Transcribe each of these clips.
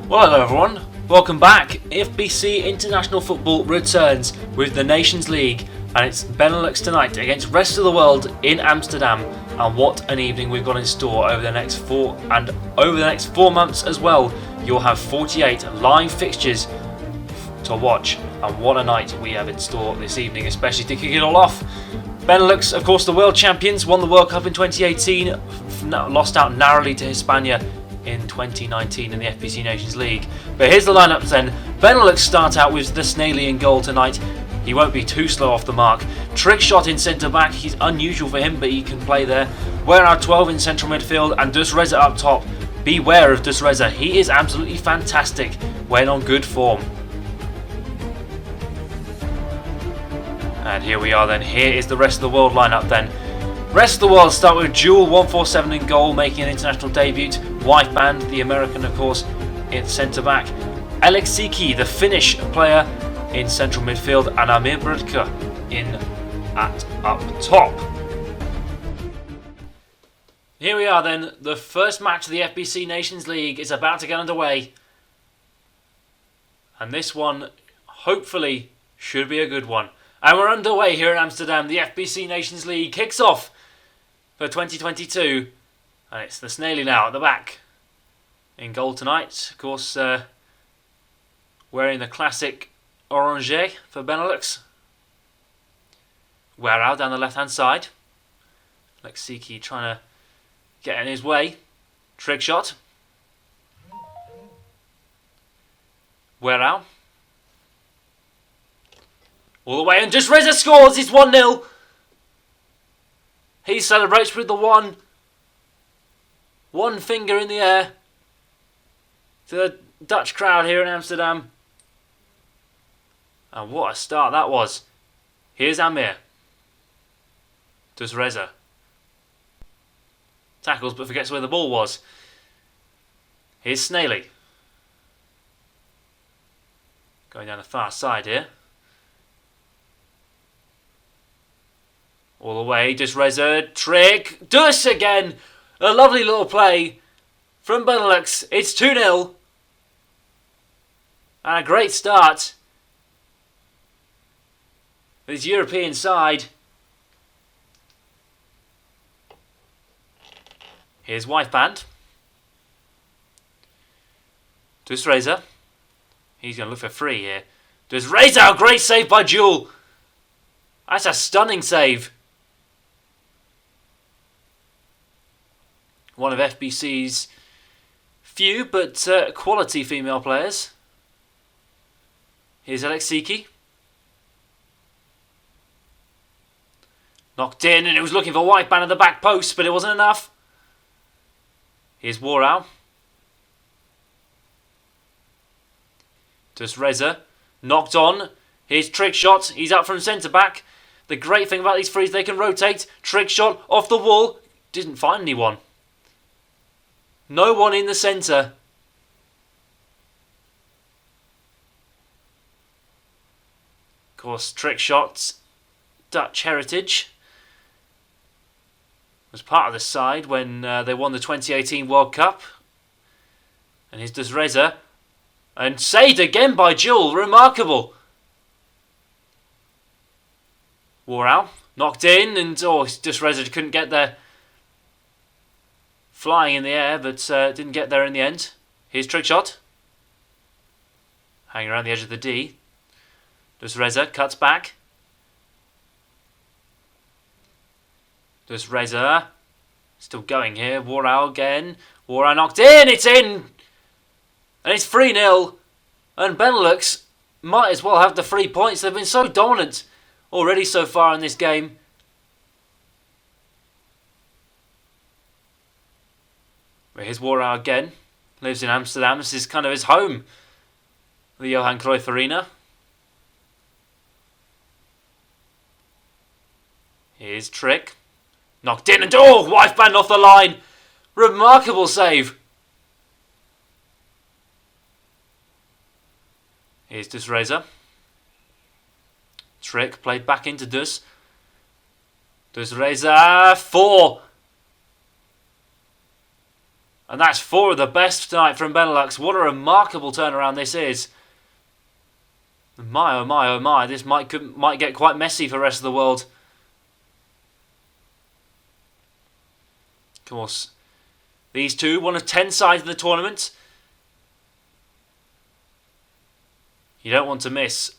Well, hello everyone, welcome back. FBC International Football returns with the Nations League, and it's Benelux tonight against rest of the world in Amsterdam. And what an evening we've got in store over the next 4 months as well. You'll have 48 live fixtures to watch, and what a night we have in store this evening, especially to kick it all off. Benelux, of course, the world champions, won the World Cup in 2018, lost out narrowly to Hispania in 2019 in the FBC Nations League. But here's the lineups then. Benelux start out with the Snaily in goal tonight. He won't be too slow off the mark. Trick shot in centre back. He's unusual for him, but he can play there. We're our 12 in central midfield, and Dus Reza up top. Beware of Dus Reza. He is absolutely fantastic when on good form. And here we are then. Here is the rest of the world lineup then. Rest of the world start with Jewel 147 in goal, making an international debut. Wife Band, the American of course, in centre back. Aleksiki, the Finnish player, in central midfield, and Amir Brodka up top. Here we are then. The first match of the FBC Nations League is about to get underway, and this one hopefully should be a good one. And we're underway here in Amsterdam. The FBC Nations League kicks off for 2022. And it's the Snaily now at the back. In goal tonight, of course, wearing the classic orange for Benelux. Werau down the left-hand side. Aleksiki trying to get in his way. Trick shot. Werau. All the way, and just Reza scores. It's 1-0. He celebrates with the one finger in the air to the Dutch crowd here in Amsterdam. And what a start that was. Here's Amir. Dus Reza. Tackles but forgets where the ball was. Here's Snaily. Going down the far side here. All the way, Dus Reza, trick, Dus again. A lovely little play from Benelux. It's 2-0. And a great start. His European side. Here's Wife Band. Dus Reza. He's going to look for free here. Dus Reza, a great save by Jewel. That's a stunning save. One of FBC's few but quality female players. Here's Aleksiki. Knocked in, and it was looking for White Band at the back post, but it wasn't enough. Here's Werau. Dus Reza. Knocked on. Here's Trick shot. He's up from centre back. The great thing about these frees, they can rotate. Trick shot off the wall. Didn't find anyone. No one in the centre. Of course, Trick shots, Dutch heritage. Was part of the side when they won the 2018 World Cup. And here's Dus Reza. And saved again by Jewel. Remarkable. Werau knocked in, and Dus Reza couldn't get there. Flying in the air, but didn't get there in the end. Here's Trick shot. Hanging around the edge of the D. Dus Reza cuts back. Dus Reza still going here. Werau again. Werau knocked in. It's in. And it's 3-0. And Benelux might as well have the 3 points. They've been so dominant already so far in this game. Here's Werau again. Lives in Amsterdam. This is kind of his home. The Johan Cruyff Arena. Here's Trick. Knocked in, and Wife Band off the line. Remarkable save. Here's Dus Reza. Trick played back into Dus. Dus Reza 4. And that's 4 of the best tonight from Benelux. What a remarkable turnaround this is. My, oh my, oh my. This might get quite messy for the rest of the world. Of course, these two, one of 10 sides in the tournament. You don't want to miss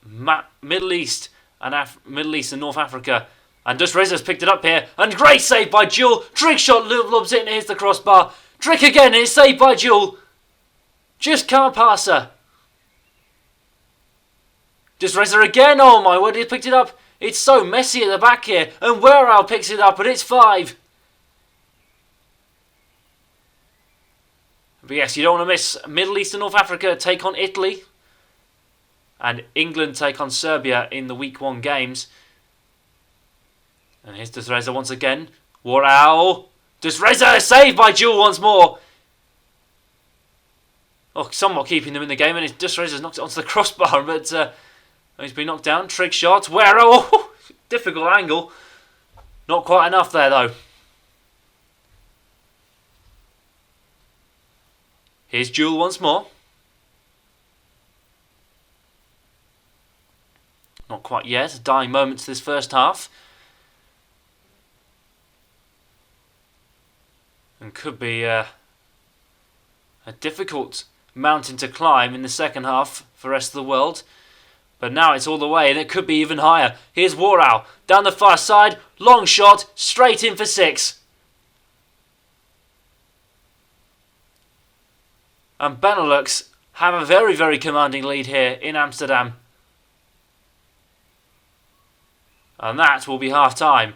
Middle East and North Africa. And just Reza's picked it up here. And great save by Jewel. Trick shot lobs it and here's the crossbar. Trick again and it's saved by Jewel. Just can't pass her. Just Reza again. Oh my word, he picked it up. It's so messy at the back here. And Werau picks it up and it's 5. But yes, you don't want to miss Middle East and North Africa take on Italy. And England take on Serbia in the Week 1 games. And here's Desreza once again. Werau. Desreza saved by Jewel once more. Oh, somewhat keeping them in the game. And Desreza's knocked it onto the crossbar. But he's been knocked down. Trick shot. Werau. Oh, difficult angle. Not quite enough there though. Here's Jewel once more. Not quite yet. Dying moments this first half. And could be a difficult mountain to climb in the second half for the rest of the world. But now it's all the way and it could be even higher. Here's Werau. Down the far side. Long shot. Straight in for 6. And Benelux have a very, very commanding lead here in Amsterdam. And that will be half time.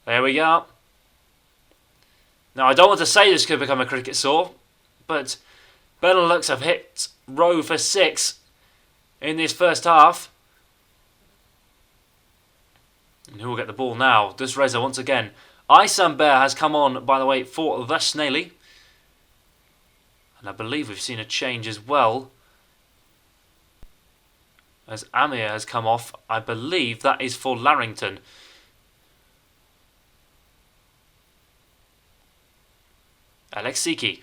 There we go. Now I don't want to say this could become a cricket saw, but Benelux have hit row for 6 in this first half. And who will get the ball now? Desreza once again. Isambert has come on, by the way, for the Snaily. And I believe we've seen a change as well. As Amir has come off, I believe that is for Larrington. Alexiki.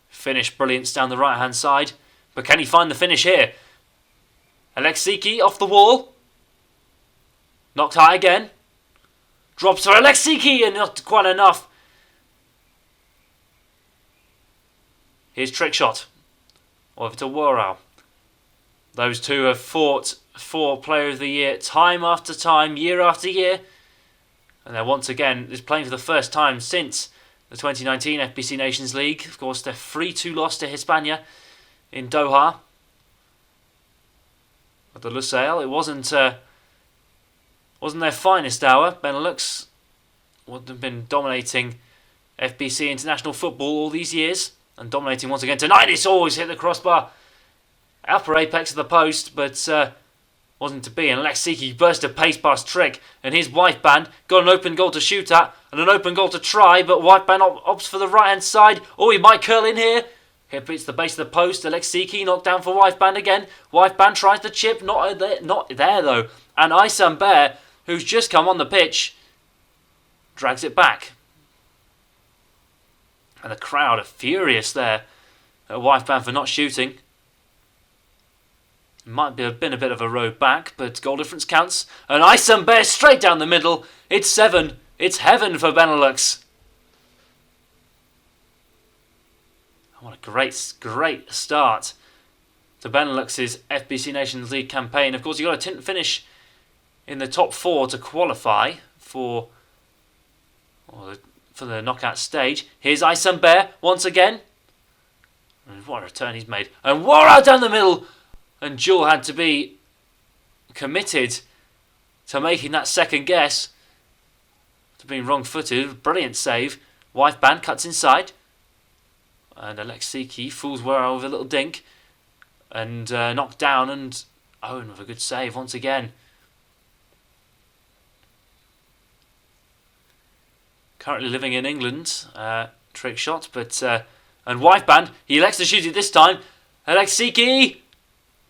Finish brilliance down the right hand side. But can he find the finish here? Alexiki off the wall. Knocked high again. Drops for Alexiki and not quite enough. Here's trick shot. Over to Werau. Those two have fought for Player of the Year time after time, year after year. And they're once again just playing for the first time since the 2019 FBC Nations League. Of course, their 3-2 loss to Hispania in Doha. At the Lusail, it wasn't their finest hour. Benelux would have been dominating FBC international football all these years. And dominating once again tonight. It's always hit the crossbar. Upper apex of the post, but wasn't to be. And Alexiki burst of pace past Trick. And his White Band got an open goal to shoot at and an open goal to try. But White Band opts for the right hand side. Oh, he might curl in here. Hits the base of the post. Alexiki knocked down for White Band again. White Band tries the chip. Not there though. And Isambert, who's just come on the pitch, drags it back. And the crowd are furious there at White Band for not shooting. Might have been a bit of a road back, but goal difference counts. And Isambert straight down the middle. It's 7. It's heaven for Benelux. What a great start to Benelux's FBC Nations League campaign. Of course, you've got to finish in the top 4 to qualify for the knockout stage. Here's Isambert once again. And what a return he's made. And Werau down the middle. And Jewel had to be committed to making that second guess. To being wrong-footed. Brilliant save. White Band cuts inside. And Alexiki fools Werau with a little dink. And knocked down. And Owen with a good save once again. Currently living in England. Trick shot. But and White Band. He elects to shoot it this time. Alexiki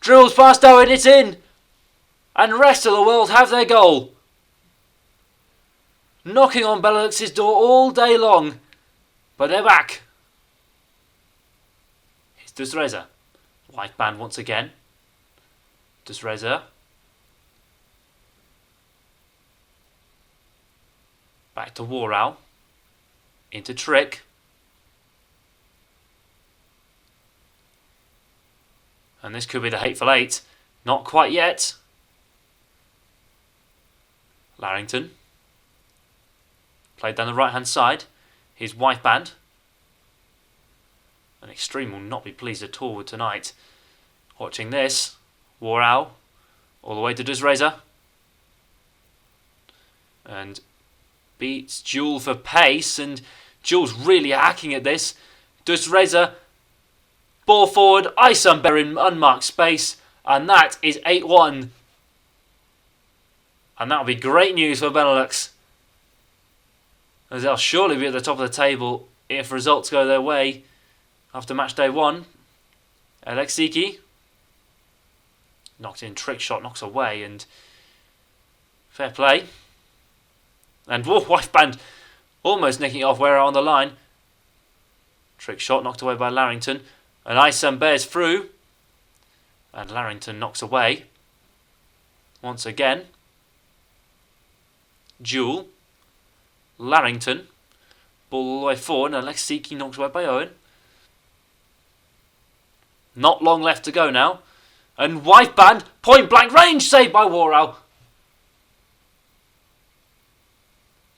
drills past Owen, it's in. And the rest of the world have their goal. knocking on Benelux's door all day long. But they're back. Here's Desreza. White band once again. Desreza. Back to Warau. Into Trick. And this could be the Hateful Eight. Not quite yet. Larrington. Played down the right hand side. Here's White band. And Extreme will not be pleased at all with tonight. Watching this. Warau. All the way to Desreza. And beats Jewel for pace. And Jewel's really hacking at this. Desreza. Ball forward. Isamber in unmarked space. And that is 8-1. And that'll be great news for Benelux, as they'll surely be at the top of the table if results go their way after match day 1. Alexiki. Knocked in, trick shot, knocks away, and fair play. And White band almost nicking it off Wera on the line. Trick shot knocked away by Larrington. And Isam bears through. And Larrington knocks away. Once again. Jewel. Larrington. Ball all the way forward. And Alexiki knocks away by Owen. Not long left to go now. And White band. Point blank range saved by Warau.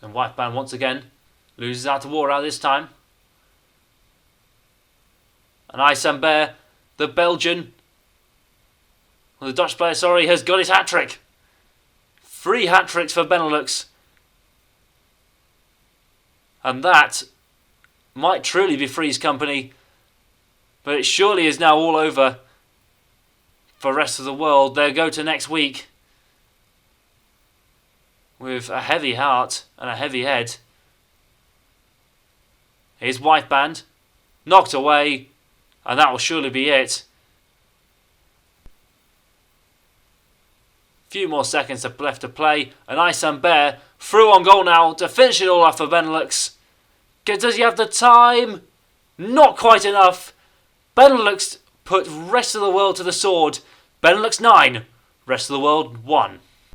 And White band once again. Loses out to Warau this time. And Isamber, the Belgian, the Dutch player, has got his hat-trick. 3 hat-tricks for Benelux. And that might truly be Free's company. But it surely is now all over for the rest of the world. They'll go to next week with a heavy heart and a heavy head. Here's White band. Knocked away. And that will surely be it. Few more seconds left to play. And Isamber through on goal now to finish it all off for Benelux. Does he have the time? Not quite enough. Benelux put rest of the world to the sword. Benelux 9, rest of the world 1.